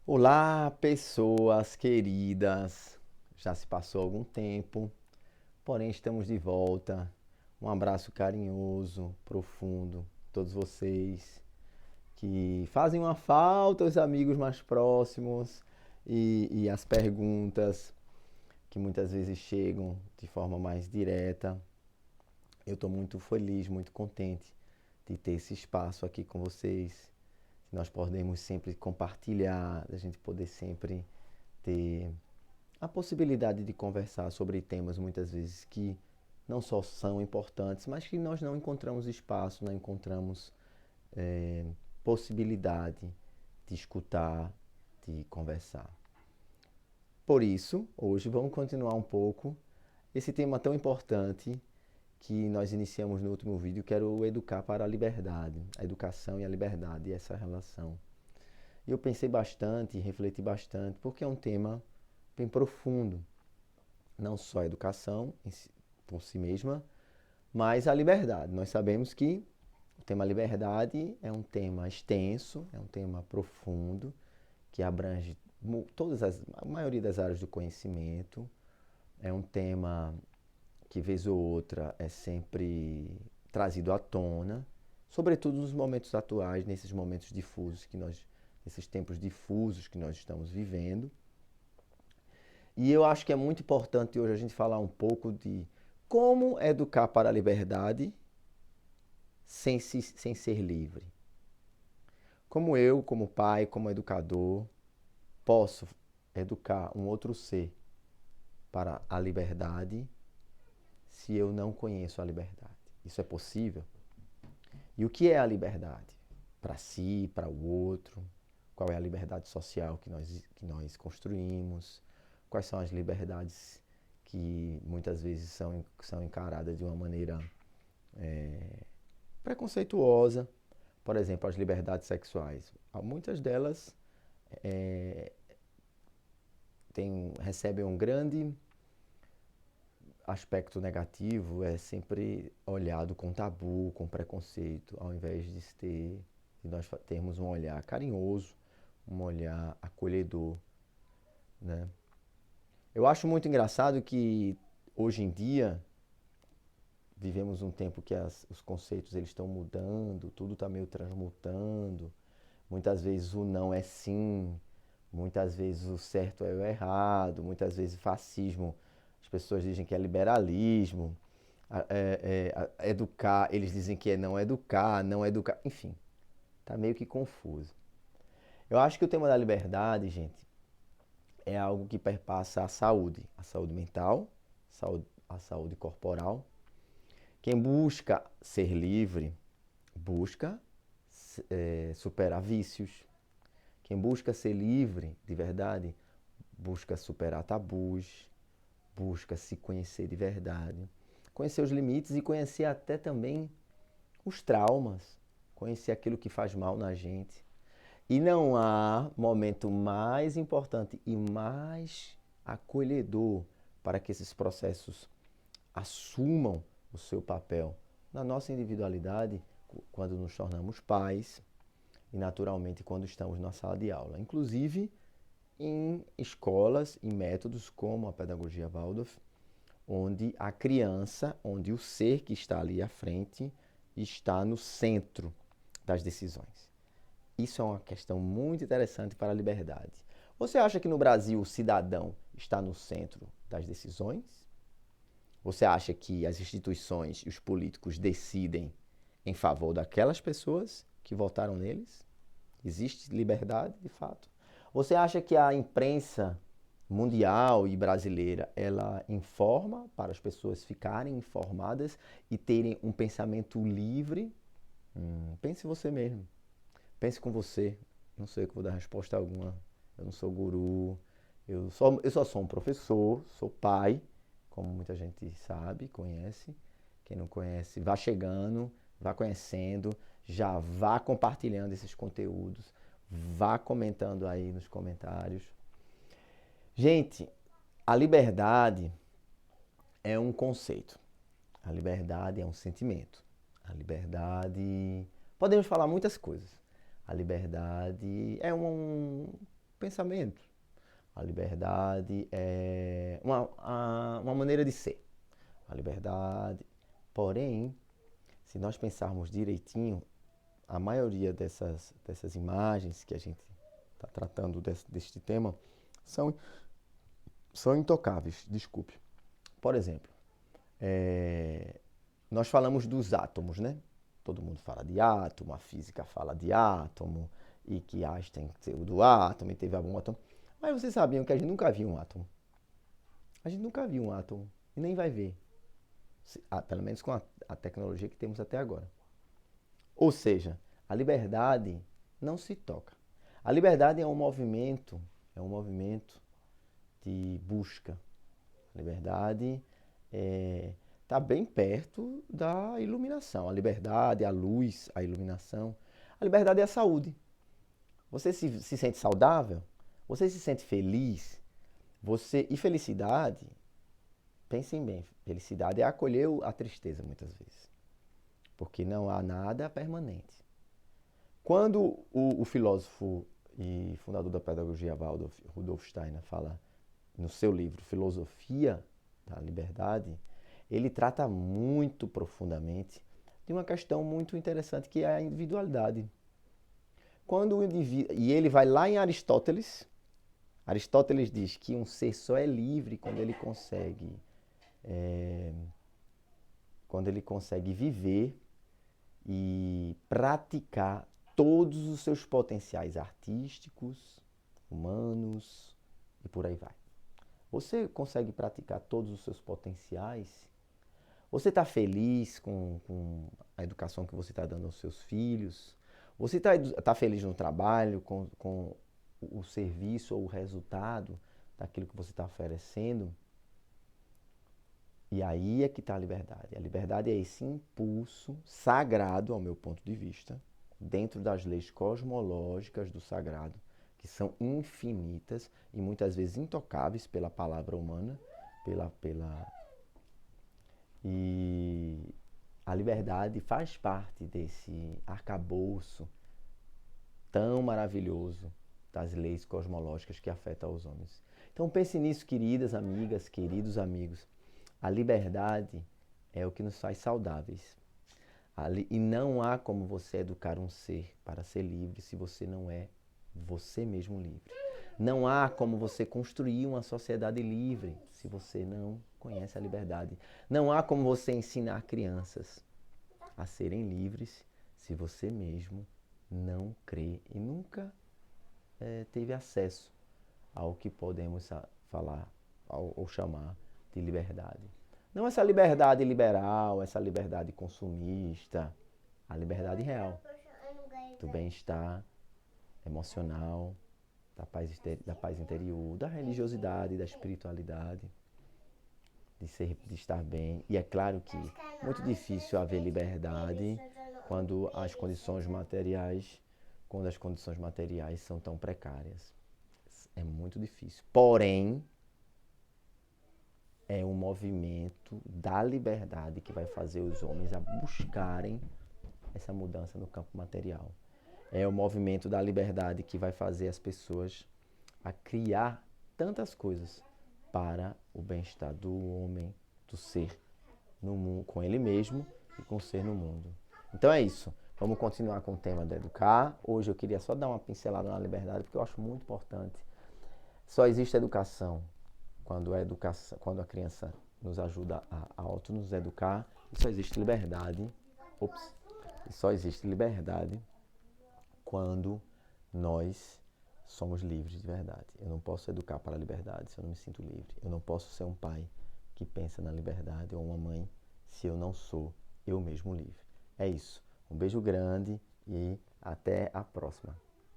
Olá, pessoas queridas. Já se passou algum tempo, porém estamos de volta. Um abraço carinhoso, profundo, a todos vocês que fazem uma falta, os amigos mais próximos e as perguntas que muitas vezes chegam de forma mais direta. Eu estou muito feliz, muito contente de ter esse espaço aqui com vocês. Nós podemos sempre compartilhar, a gente poder sempre ter a possibilidade de conversar sobre temas muitas vezes que não só são importantes, mas que nós não encontramos espaço, não encontramos eh, possibilidade de escutar, de conversar. Por isso, hoje vamos continuar um pouco esse tema tão importante que nós iniciamos no último vídeo, que era o educar para a liberdade, a educação e a liberdade, e essa relação. E eu pensei bastante, refleti bastante, porque é um tema bem profundo. Não só a educação por si mesma, mas a liberdade. Nós sabemos que o tema liberdade é um tema extenso, é um tema profundo, que abrange a maioria das áreas do conhecimento. É um tema que, vez ou outra, é sempre trazido à tona, sobretudo nos momentos atuais, nesses momentos difusos nesses tempos difusos que nós estamos vivendo. E eu acho que é muito importante hoje a gente falar um pouco de como educar para a liberdade sem ser livre. Como eu, como pai, como educador, posso educar um outro ser para a liberdade se eu não conheço a liberdade? Isso é possível? E o que é a liberdade? Para si, para o outro? Qual é a liberdade social que nós construímos? Quais são as liberdades que muitas vezes são encaradas de uma maneira preconceituosa? Por exemplo, as liberdades sexuais. Muitas delas recebem um grande aspecto negativo, é sempre olhado com tabu, com preconceito, ao invés de nós termos um olhar carinhoso, um olhar acolhedor, né? Eu acho muito engraçado que hoje em dia vivemos um tempo que os conceitos eles estão mudando, tudo está meio transmutando. Muitas vezes o não é sim, muitas vezes o certo é o errado, muitas vezes fascismo, as pessoas dizem que é liberalismo, educar, eles dizem que é não educar, enfim, está meio que confuso. Eu acho que o tema da liberdade, gente, é algo que perpassa a saúde mental, a saúde corporal. Quem busca ser livre, busca superar vícios. Quem busca ser livre de verdade, busca superar tabus, busca se conhecer de verdade, conhecer os limites e conhecer até também os traumas, conhecer aquilo que faz mal na gente. E não há momento mais importante e mais acolhedor para que esses processos assumam o seu papel na nossa individualidade quando nos tornamos pais e naturalmente quando estamos na sala de aula. Inclusive em escolas e métodos como a pedagogia Waldorf, onde a criança, onde o ser que está ali à frente está no centro das decisões. Isso é uma questão muito interessante para a liberdade. Você acha que no Brasil o cidadão está no centro das decisões? Você acha que as instituições e os políticos decidem em favor daquelas pessoas que votaram neles? Existe liberdade, de fato? Você acha que a imprensa mundial e brasileira, ela informa para as pessoas ficarem informadas e terem um pensamento livre? Pense você mesmo. Pense com você. Não sei que vou dar resposta alguma. Eu não sou guru. Eu só sou um professor, sou pai, como muita gente sabe, conhece. Quem não conhece, vá chegando, vá conhecendo, já vá compartilhando esses conteúdos, vá comentando aí nos comentários. Gente, a liberdade é um conceito. A liberdade é um sentimento. A liberdade. Podemos falar muitas coisas. A liberdade é um pensamento. A liberdade é uma maneira de ser. A liberdade. Porém, se nós pensarmos direitinho, a maioria dessas imagens que a gente está tratando deste tema são intocáveis, desculpe. Por exemplo, nós falamos dos átomos, né? Todo mundo fala de átomo, a física fala de átomo, e que Einstein teve do átomo e teve a bomba atômica. Mas vocês sabiam que a gente nunca viu um átomo? A gente nunca viu um átomo e nem vai ver. Pelo menos com a tecnologia que temos até agora. Ou seja, a liberdade não se toca. A liberdade é um movimento de busca. A liberdade está bem perto da iluminação. A liberdade, a luz, a iluminação. A liberdade é a saúde. Você se sente saudável? Você se sente feliz? E felicidade, pensem bem, felicidade é acolher a tristeza muitas vezes. Porque não há nada permanente. Quando o filósofo e fundador da pedagogia Rudolf Steiner fala no seu livro Filosofia da Liberdade, ele trata muito profundamente de uma questão muito interessante que é a individualidade. Quando o indivíduo, e ele vai lá em Aristóteles diz que um ser só é livre quando ele consegue viver e praticar todos os seus potenciais artísticos, humanos e por aí vai. Você consegue praticar todos os seus potenciais? Você está feliz com a educação que você está dando aos seus filhos? Você tá feliz no trabalho, com o serviço ou o resultado daquilo que você está oferecendo? E aí é que está a liberdade. A liberdade é esse impulso sagrado, ao meu ponto de vista, dentro das leis cosmológicas do sagrado, que são infinitas e muitas vezes intocáveis pela palavra humana, E a liberdade faz parte desse arcabouço tão maravilhoso das leis cosmológicas que afetam os homens. Então pense nisso, queridas amigas, queridos amigos. A liberdade é o que nos faz saudáveis. E não há como você educar um ser para ser livre se você não é você mesmo livre. Não há como você construir uma sociedade livre se você não conhece a liberdade. Não há como você ensinar crianças a serem livres se você mesmo não crê e nunca teve acesso ao que podemos falar ou chamar de liberdade. Não essa liberdade liberal, essa liberdade consumista, a liberdade real, do bem-estar emocional, da paz interior, da religiosidade, da espiritualidade, de estar bem. E é claro que é muito difícil haver liberdade quando as condições materiais são tão precárias. É muito difícil. Porém, é um movimento da liberdade que vai fazer os homens a buscarem essa mudança no campo material. É o movimento da liberdade que vai fazer as pessoas a criar tantas coisas para o bem-estar do homem, do ser no mundo, com ele mesmo e com o ser no mundo. Então é isso. Vamos continuar com o tema de educar. Hoje eu queria só dar uma pincelada na liberdade, porque eu acho muito importante. Só existe educação quando a criança nos ajuda a auto nos educar. E só existe liberdade. E só existe liberdade quando nós somos livres de verdade. Eu não posso educar para a liberdade se eu não me sinto livre. Eu não posso ser um pai que pensa na liberdade ou uma mãe se eu não sou eu mesmo livre. É isso. Um beijo grande e até a próxima.